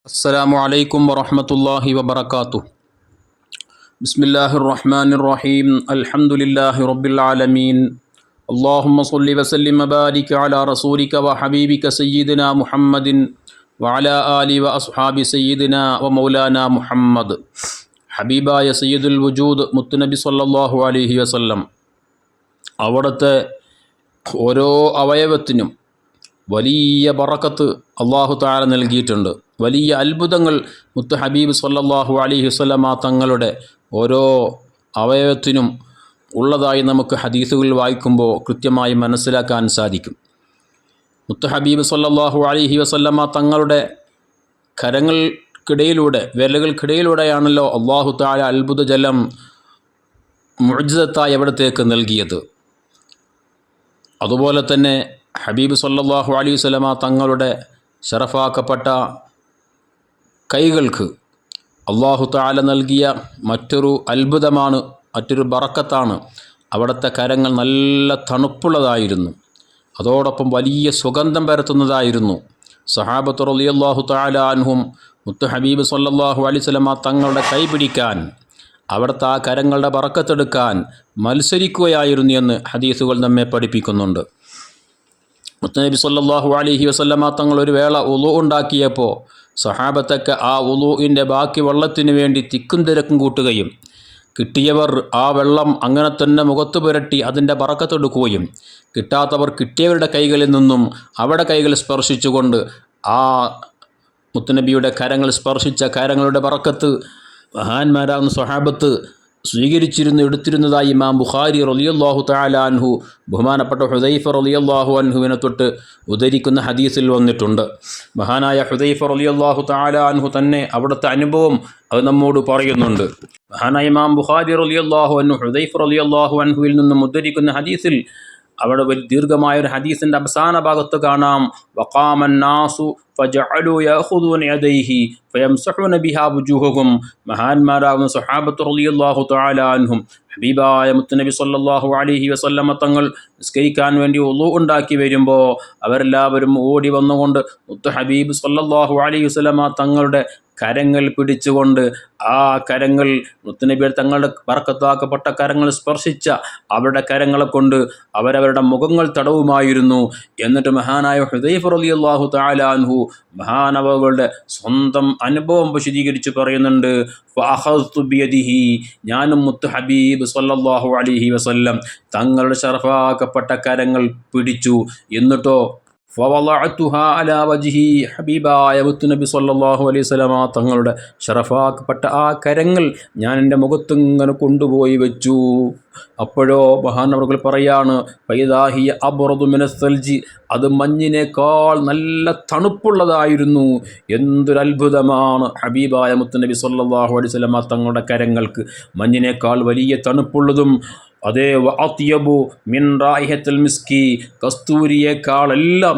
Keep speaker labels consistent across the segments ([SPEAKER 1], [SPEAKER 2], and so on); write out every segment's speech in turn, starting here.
[SPEAKER 1] അസ്സലാമു അലൈക്കും വറഹ്മത്തുള്ളാഹി വബറകാതുഹു. ബിസ്മില്ലാഹിർ റഹ്മാനിർ റഹീം. അൽഹംദുലില്ലാഹി റബ്ബിൽ ആലമീൻ. അല്ലാഹുമ്മ സ്വല്ലി വസല്ലിം വബാരിക് അലാ റസൂലിക വഹബീബിക സയ്യിദിനാ മുഹമ്മദിൻ വഅലാ ആലി വഅസ്ഹാബി സയ്യിദിനാ വമൗലാനാ മുഹമ്മദ്. ഹബീബായ സയ്യിദുൽ വജൂദ് മുത്തുനബി സ്വല്ലല്ലാഹു അലൈഹി വസല്ലം അവിടുത്തെ ഓരോ അവയവത്തിനും വലിയ ബറക്കത്ത് അല്ലാഹു തആല നൽകിയിട്ടുണ്ട്. വലിയ അത്ഭുതങ്ങൾ മുത്ത് ഹബീബ് സ്വല്ലല്ലാഹു അലൈഹി വസല്ലമ തങ്ങളുടെ ഓരോ അവയവത്തിനും ഉള്ളതായി നമുക്ക് ഹദീസുകൾ വായിക്കുമ്പോൾ കൃത്യമായി മനസ്സിലാക്കാൻ സാധിക്കും. മുത്ത് ഹബീബ് സ്വല്ലല്ലാഹു അലൈഹി വസല്ലമ തങ്ങളുടെ കരങ്ങൾക്കിടയിലൂടെ വിരലുകൾക്കിടയിലൂടെയാണല്ലോ അല്ലാഹു തആല അത്ഭുത ജലം മുഅ്ജിസത്തായി അവിടത്തേക്ക് നൽകിയത്. അതുപോലെ തന്നെ ഹബീബ് സ്വല്ലല്ലാഹു അലൈഹി വസല്ലമ തങ്ങളുടെ ശറഫാക്കപ്പെട്ട കൈകൾക്ക് അല്ലാഹു തആല നൽകിയ മറ്റൊരു അത്ഭുതമാണ്, മറ്റൊരു ബറക്കത്താണ്. അവിടുത്തെ കരങ്ങൾ നല്ല തണുപ്പുള്ളതായിരുന്നു, അതോടൊപ്പം വലിയ സുഗന്ധം പരത്തുന്നതായിരുന്നു. സഹാബത്ത് റളിയല്ലാഹു തആല അൻഹും മുത്ത് ഹബീബ് സ്വല്ലല്ലാഹു അലൈഹി വസല്ലമ തങ്ങളുടെ കൈ പിടിക്കാൻ, അവിടുത്തെ ആ കരങ്ങളുടെ ബറക്കത്തെടുക്കാൻ മത്സരിക്കുകയായിരുന്നു എന്ന് ഹദീസുകൾ നമ്മെ പഠിപ്പിക്കുന്നുണ്ട്. മുത്തനബി സ്വല്ലല്ലാഹു അലൈഹി വസല്ലമ തങ്ങൾ ഒരു വേള ഉളു ഉണ്ടാക്കിയപ്പോൾ സഹാബത്തൊക്കെ ആ ഉളുവിൻ്റെ ബാക്കി വെള്ളത്തിന് വേണ്ടി തിക്കും തിരക്കും കൂട്ടുകയും കിട്ടിയവർ ആ വെള്ളം അങ്ങനെ തന്നെ മുഖത്ത് പുരട്ടി അതിൻ്റെ ബറക്കത്തെടുക്കുകയും കിട്ടാത്തവർ കിട്ടിയവരുടെ കൈകളിൽ നിന്നും അവിടെ കൈകൾ സ്പർശിച്ചുകൊണ്ട് ആ മുത്തുനബിയുടെ കരങ്ങൾ സ്പർശിച്ച കരങ്ങളുടെ ബറക്കത്ത് മഹാന്മാരാകുന്ന സ്വഹാബത്ത് എടുത്തിരുന്നതായി ഇമാം ബുഖാരി റളിയല്ലാഹു തആല അൻഹു ബഹുമാനപ്പെട്ട ഹുദൈഫ റളിയല്ലാഹു അൻഹുവിനെ തൊട്ട് ഉദ്ധരിക്കുന്ന ഹദീസിൽ വന്നിട്ടുണ്ട്. മഹാനായ ഹുദൈഫ റളിയല്ലാഹു തആല അൻഹു തന്നെ അവിടുത്തെ അനുഭവം അത് നമ്മോട് പറയുന്നുണ്ട്. മഹാനായ ഇമാം ബുഖാരി റളിയല്ലാഹു അൻഹു ഹുദൈഫ റളിയല്ലാഹു അൻഹുവിൽ നിന്നും ഉദ്ധരിക്കുന്ന ഹദീസിൽ അവിടെ ദീർഘമായൊരു ഹദീസിൻ്റെ അവസാന ഭാഗത്ത് കാണാം, വഖാമൻ നാസു ഫജഅലു യഅഖുദൂന യദൈഹി ഫയംസഹുന ബിഹാ വുജൂഹുഹും. മഹാന്മാരാകുന്ന സ്വഹാബത്ത് റളിയല്ലാഹു തആല അൻഹും ഹബീബായ മുത്തുനബി സ്വല്ലല്ലാഹു അലൈഹി വസല്ലമ തങ്ങൾ നിസ്കരിക്കാൻ വേണ്ടി ഉളു ഉണ്ടാക്കി വരുമ്പോൾ അവരെല്ലാവരും ഓടി വന്നുകൊണ്ട് മുത്ത് ഹബീബ് സ്വല്ലല്ലാഹു അലൈഹി വസല്ലമ തങ്ങളുടെ കരങ്ങൾ പിടിച്ചുകൊണ്ട് ആ കരങ്ങൾ മുത്തുനബി തങ്ങളുടെ ബറക്കത്താക്കപ്പെട്ട കരങ്ങൾ സ്പർശിച്ച അവരുടെ കരങ്ങളെ കൊണ്ട് അവരവരുടെ മുഖങ്ങൾ തടവുമായിരുന്നു. എന്നിട്ട് മഹാനായ ഹുദൈഫ റളിയല്ലാഹു തആല അൻഹു മഹാനവകളുടെ സ്വന്തം അനുഭവം വിശദീകരിച്ച് പറയുന്നുണ്ട്, ഫഅഖദ്തു ബിയദിഹി, ഞാനും മുത്ത് ഹബീബ് സ്വല്ലല്ലാഹു അലൈഹി വസല്ലം തങ്ങളുടെ ശറഫാക്കപ്പെട്ട കരങ്ങൾ പിടിച്ചു. എന്നിട്ടോ ഫവളഅതുഹാ അലാ വജ്ഹി, ഹബീബായ മുത്തുനബി സ്വല്ലല്ലാഹു അലൈഹി വസല്ലമ തങ്ങളുടെ ശറഫാക്കപ്പെട്ട ആ കരങ്ങൾ ഞാൻ എൻ്റെ മുഖത്തിങ്ങനെ കൊണ്ടുപോയി വെച്ചു. അപ്പോഴോ മഹാനവറുകൾ പറയാണ്, ഫൈദാഹിയ അബ്റദു മിനസ്സൽജി, അത് മഞ്ഞിനേക്കാൾ നല്ല തണുപ്പുള്ളതായിരുന്നു. എന്തൊരു അത്ഭുതമാണ്! ഹബീബായ മുത്തുനബി സ്വല്ലല്ലാഹു അലൈഹി വസല്ലമ തങ്ങളുടെ കരങ്ങൾക്ക് മഞ്ഞിനേക്കാൾ വലിയ തണുപ്പുള്ളതും അതേ വഅത്യബു മിൻ റായിഹത്തുൽ മിസ്കി, കസ്തൂരിയേക്കാളെല്ലാം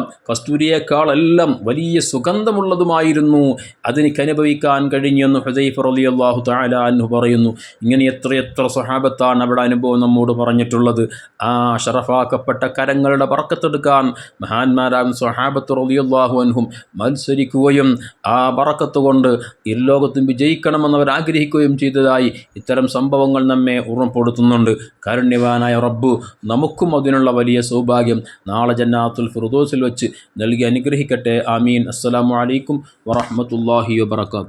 [SPEAKER 1] വലിയ സുഗന്ധമുള്ളതുമായിരുന്നു. അതെനിക്ക് അനുഭവിക്കാൻ കഴിഞ്ഞെന്ന് ഹുദൈഫ റളിയല്ലാഹു തആല അൻഹു പറയുന്നു. ഇങ്ങനെ എത്രയെത്ര സ്വഹാബത്താണ് അവിടെ അനുഭവം നമ്മോട് പറഞ്ഞിട്ടുള്ളത്. ആ ഷറഫാക്കപ്പെട്ട കരങ്ങളുടെ ബറക്കത്തെടുക്കാൻ മഹാന്മാരാകും സ്വഹാബത്ത് റളിയല്ലാഹു അൻഹും മത്സരിക്കുകയും ആ ബറക്കത്ത് കൊണ്ട് ഇരുലോകത്തും വിജയിക്കണമെന്നവർ ആഗ്രഹിക്കുകയും ചെയ്തതായി ഇത്തരം സംഭവങ്ങൾ നമ്മെ ഓർമ്മപ്പെടുത്തുന്നുണ്ട്. കാരുണ്യവാനായ റബ്ബ് നമുക്കും അതിനുള്ള വലിയ സൗഭാഗ്യം നാളെ ജന്നാത്തുൽ ഫിർദൗസിൽ വെച്ച് നൽകി അനുഗ്രഹിക്കട്ടെ. ആമീൻ. അസ്സലാമു അലൈക്കും വറഹ്മത്തുള്ളാഹി വബറകാതുഹു.